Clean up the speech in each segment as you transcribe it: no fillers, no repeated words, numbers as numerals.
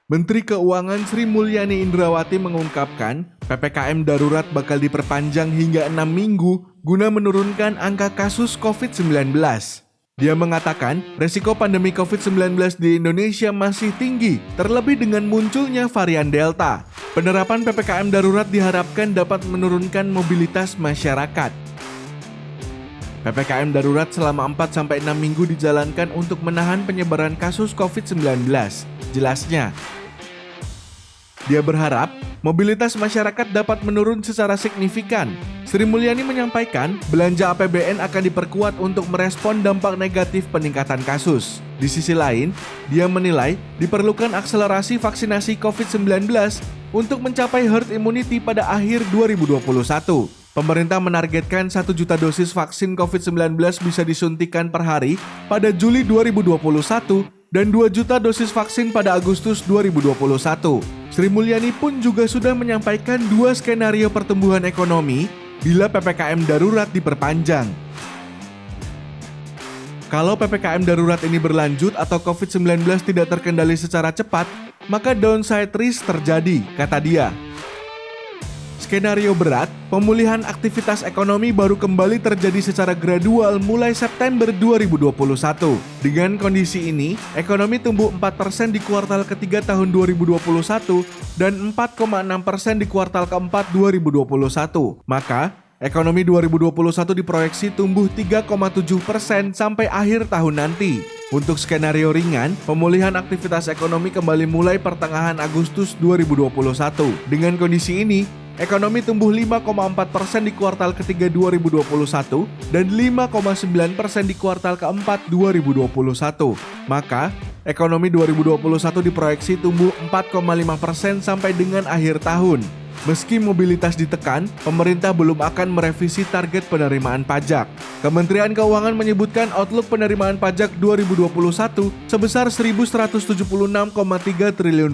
Menteri Keuangan Sri Mulyani Indrawati mengungkapkan, PPKM darurat bakal diperpanjang hingga 6 minggu guna menurunkan angka kasus COVID-19. Dia mengatakan, resiko pandemi COVID-19 di Indonesia masih tinggi, terlebih dengan munculnya varian Delta. Penerapan PPKM darurat diharapkan dapat menurunkan mobilitas masyarakat. PPKM darurat selama 4-6 minggu dijalankan untuk menahan penyebaran kasus COVID-19. Jelasnya, dia berharap mobilitas masyarakat dapat menurun secara signifikan. Sri Mulyani menyampaikan, belanja APBN akan diperkuat untuk merespon dampak negatif peningkatan kasus. Di sisi lain, dia menilai diperlukan akselerasi vaksinasi COVID-19 untuk mencapai herd immunity pada akhir 2021. Pemerintah menargetkan 1 juta dosis vaksin COVID-19 bisa disuntikan per hari pada Juli 2021 dan 2 juta dosis vaksin pada Agustus 2021. Sri Mulyani pun juga sudah menyampaikan 2 skenario pertumbuhan ekonomi bila PPKM darurat diperpanjang. Kalau PPKM darurat ini berlanjut atau COVID-19 tidak terkendali secara cepat, maka downside risk terjadi, kata dia. Skenario berat, pemulihan aktivitas ekonomi baru kembali terjadi secara gradual mulai September 2021. Dengan kondisi ini, ekonomi tumbuh 4% di kuartal ketiga tahun 2021 dan 4,6% di kuartal keempat 2021. Maka, ekonomi 2021 diproyeksi tumbuh 3,7% sampai akhir tahun nanti. Untuk skenario ringan, pemulihan aktivitas ekonomi kembali mulai pertengahan Agustus 2021. Dengan kondisi ini, ekonomi tumbuh 5,4% di kuartal ketiga 2021 dan 5,9% di kuartal keempat 2021. Maka, ekonomi 2021 diproyeksi tumbuh 4,5% sampai dengan akhir tahun. Meski mobilitas ditekan, pemerintah belum akan merevisi target penerimaan pajak. Kementerian Keuangan menyebutkan outlook penerimaan pajak 2021 sebesar Rp1.176,3 triliun.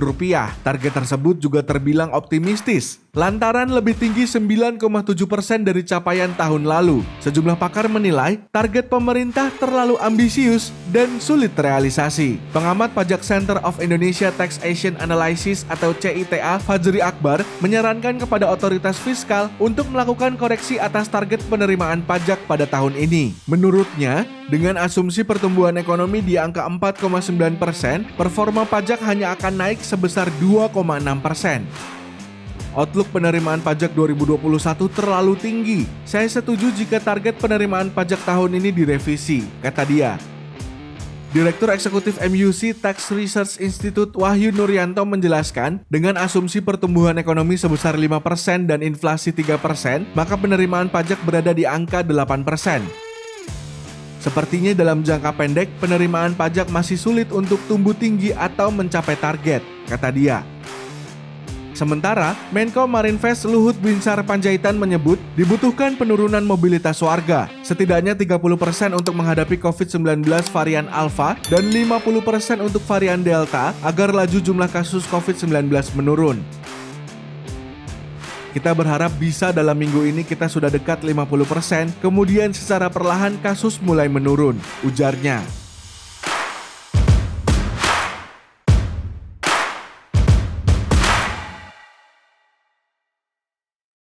Target tersebut juga terbilang optimistis, lantaran lebih tinggi 9,7% dari capaian tahun lalu. Sejumlah pakar menilai target pemerintah terlalu ambisius dan sulit terrealisasi. Pengamat pajak Center of Indonesia Taxation Analysis atau CITA, Fajri Akbar, menyarankan kepada otoritas fiskal untuk melakukan koreksi atas target penerimaan pajak pada tahun ini. Menurutnya, dengan asumsi pertumbuhan ekonomi di angka 4,9%, performa pajak hanya akan naik sebesar 2,6%. Outlook penerimaan pajak 2021 terlalu tinggi. Saya setuju jika target penerimaan pajak tahun ini direvisi, kata dia. Direktur Eksekutif MUC Tax Research Institute Wahyu Nuryanto menjelaskan, dengan asumsi pertumbuhan ekonomi sebesar 5% dan inflasi 3%, maka penerimaan pajak berada di angka 8%. Sepertinya dalam jangka pendek, penerimaan pajak masih sulit untuk tumbuh tinggi atau mencapai target, kata dia. Sementara, Menko Marinvest Luhut Binsar Panjaitan menyebut dibutuhkan penurunan mobilitas warga, setidaknya 30% untuk menghadapi COVID-19 varian Alpha dan 50% untuk varian Delta agar laju jumlah kasus COVID-19 menurun. Kita berharap bisa dalam minggu ini kita sudah dekat 50%, kemudian secara perlahan kasus mulai menurun, ujarnya.